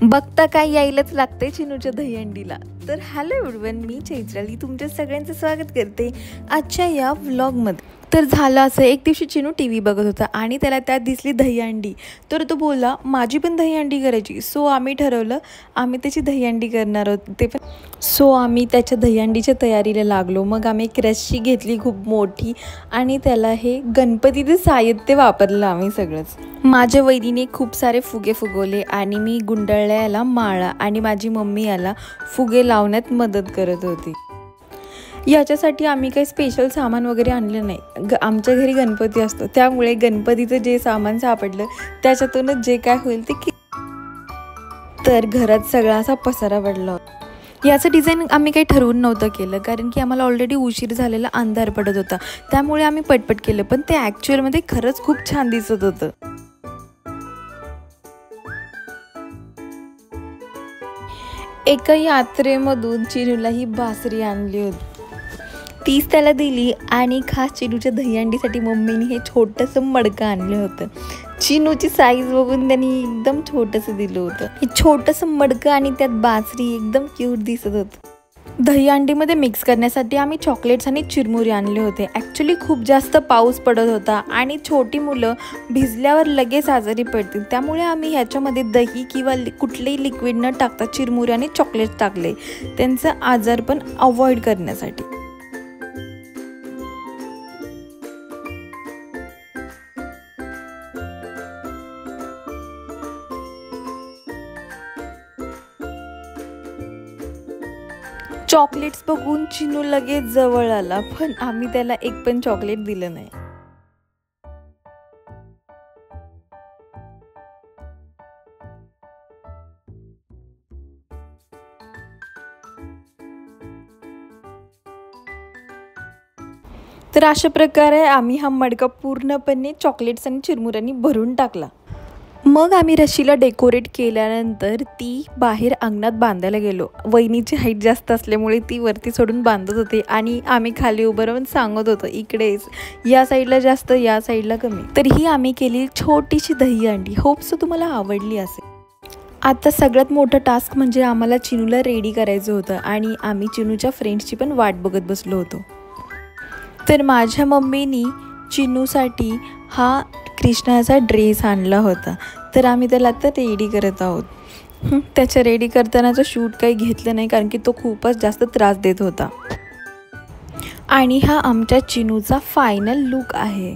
बघता काय यायलाच लागते चिनूच्या दहीहंडीला। तर हॅलो एव्हरीवन, मी चैत्राली तुमच्या सगळ्यांचं स्वागत करते आजच्या या व्लॉगमध्ये। तर झालं असं, एक दिवशी चिनू टीव्ही बघत होता आणि त्याला त्यात दिसली दहीहंडी। तर तो बोलला माझी पण दहीहंडी करायची। सो आम्ही ठरवलं आम्ही त्याची दहीहंडी करणार आहोत। ते पण सो आम्ही त्याच्या दहीहंडीच्या तयारीला लागलो। मग आम्ही एक रस्सी घेतली खूप मोठी आणि त्याला हे गणपतीचं साहित्य वापरलं आम्ही सगळंच। माझ्या वहिनीने खूप सारे फुगे फुगवले आणि मी गुंडळल्याला माळा आणि माझी मम्मी याला फुगे लावण्यात मदत करत होती। याच्यासाठी आम्ही काही स्पेशल सामान वगैरे आणलं नाही। आमच्या घरी गणपती असतो, त्यामुळे गणपतीचं जे सामान सापडलं त्याच्यातूनच जे काय होईल ते तर घरात सगळा असा पसारा पडला होता। याचं डिझाईन आम्ही काही ठरवून नव्हतं केलं, कारण की आम्हाला ऑलरेडी उशीर झालेला, अंधार पडत होता, त्यामुळे आम्ही पटपट केलं। पण ते ॲक्च्युअलमध्ये खरंच खूप छान दिसत होतं। एका यात्रेमधून चिनूला ही बासरी आणली होती, तीच त्याला दिली आणि खास चिनूच्या दहीहंडीसाठी मम्मीने हे छोटंसं मडकं आणलं होतं। चिनूची साईज बघून त्यांनी एकदम छोटंसं दिलं होतं। हे छोटंसं मडकं आणि त्यात बासरी एकदम क्यूट दिसत होतं। दहीहंडीमध्ये मिक्स करण्यासाठी आम्ही चॉकलेट्स आणि चिरमुरे आणले होते। ॲक्च्युली खूप जास्त पाऊस पडत होता आणि छोटी मुलं भिजल्यावर लगेच आजारी पडतील, त्यामुळे आम्ही ह्याच्यामध्ये दही किंवा कुठलेही लिक्विड न टाकता चिरमुरे आणि चॉकलेट्स टाकले, त्यांचं आजारपण अवॉइड करण्यासाठी। चॉकलेट्स बघून चिनू लगेच जवळ आला, पण आम्ही त्याला एक पण चॉकलेट दिलं नाही। तर अशा प्रकारे आम्ही हा मडका पूर्णपणे चॉकलेट्स आणि चिरमुऱ्यांनी भरून टाकला। मग आम्ही रशीला डेकोरेट केल्यानंतर ती बाहेर अंगणात बांधायला गेलो। वहिनीची हाईट जास्त असल्यामुळे ती वरती सोडून बांधत होते आणि आम्ही खाली उभं राहून सांगत होतो इकडेच, या साईडला जास्त, या साईडला कमी। तर ही आम्ही केली छोटीशी दहीहंडी। होप्स तुम्हाला आवडली असेल। आता सगळ्यात मोठं टास्क म्हणजे आम्हाला चिनूला रेडी करायचं होतं आणि आम्ही चिनूच्या फ्रेंड्सची पण वाट बघत बसलो होतो। तर माझ्या मम्मीनी चिनूसाठी हा कृष्णाचा ड्रेस आणला होता, तर आम्ही त्याला आता रेडी करत आहोत। त्याच्या रेडी करतानाचं शूट काही घेतलं नाही, कारण की तो खूपच जास्त त्रास देत होता। आणि हा आमच्या चिनूचा फायनल लुक आहे।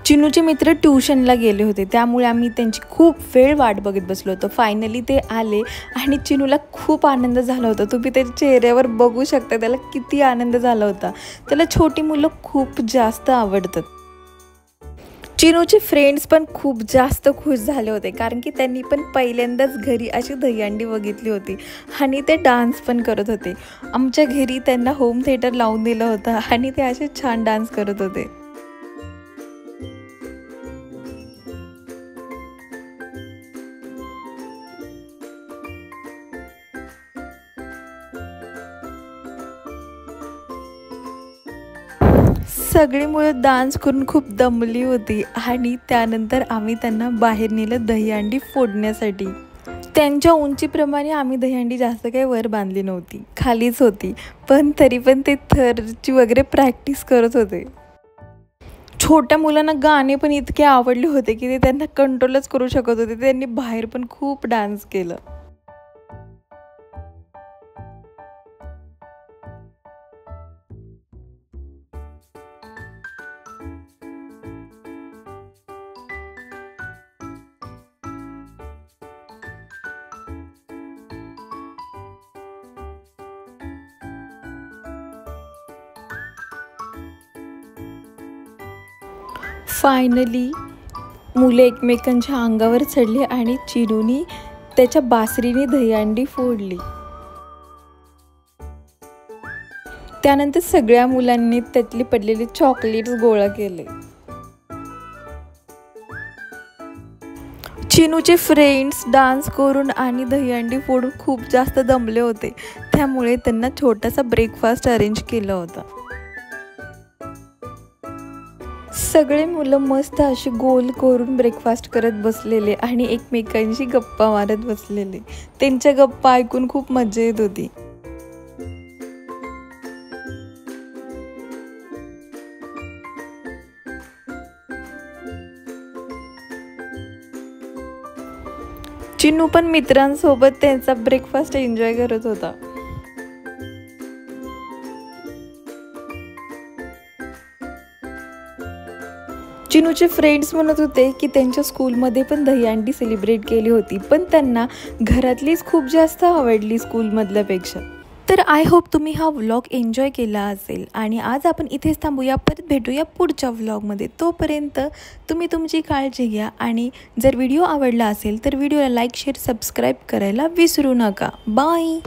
चिनूचे मित्र ट्युशनला गेले होते, त्यामुळे आम्ही त्यांची खूप वेळ वाट बघत बसलो होतो। फायनली ते आले आणि चिनूला खूप आनंद झाला होता। तुम्ही त्याच्या चेहऱ्यावर बघू शकता त्याला किती आनंद झाला होता। त्याला छोटी मुलं खूप जास्त आवडतात। चिनूचे फ्रेंड्स पण खूप जास्त खुश झाले होते, कारण की त्यांनी पण पहिल्यांदाच घरी अशी दहीहंडी बघितली होती आणि ते डान्स पण करत होते। आमच्या घरी त्यांना होम थिएटर लावून दिलं होतं आणि ते असे छान डान्स करत होते। सगळी मुलं डान्स करून खूप दमली होती आणि त्यानंतर आम्ही त्यांना बाहेर नेलं दहीहंडी फोडण्यासाठी। त्यांच्या उंचीप्रमाणे आम्ही दहीहंडी जास्त काही वर बांधली नव्हती, खालीच होती, पण तरी पण ते थरची वगैरे प्रॅक्टिस करत होते। छोट्या मुलांना गाणे पण इतके आवडले होते की ते त्यांना कंट्रोलच करू शकत होते। त्यांनी बाहेर पण खूप डान्स केलं। फायनली मुले एकमेकांच्या अंगावर चढले आणि चिनूनी त्याच्या बासरीने दहीहंडी फोडली। त्यानंतर सगळ्या मुलांनी त्यातले पडलेले चॉकलेट्स गोळा केले। चिनूचे फ्रेंड्स डान्स करून आणि दहीहंडी फोडून खूप जास्त दमले होते, त्यामुळे त्यांना छोटासा ब्रेकफास्ट अरेंज केला होता। सगळे मुलं मस्त असे गोल करून ब्रेकफास्ट करत बसलेले आणि एकमेकांशी गप्पा मारत बसलेले. त्यांच्या गप्पा ऐकून खूप मजा येत होती. चिनू पण मित्रांसोबत त्यांचा ब्रेकफास्ट एन्जॉय करत होता. चिनूचे फ्रेंड्स म्हणत होते की त्यांच्या स्कूलमध्ये पण दहीहंडी सेलिब्रेट केली होती, पण त्यांना घरातलीच खूप जास्त आवडली स्कूलमधल्यापेक्षा. तर आय होप तुम्ही हा व्लॉग एन्जॉय केला असेल आणि आज आपण इथेच थांबूया. परत भेटूया पुढच्या व्लॉगमध्ये. तोपर्यंत तुम्ही तुमची काळजी घ्या आणि जर व्हिडिओ आवडला असेल तर व्हिडिओला लाईक शेअर सबस्क्राईब करायला विसरू नका. बाय.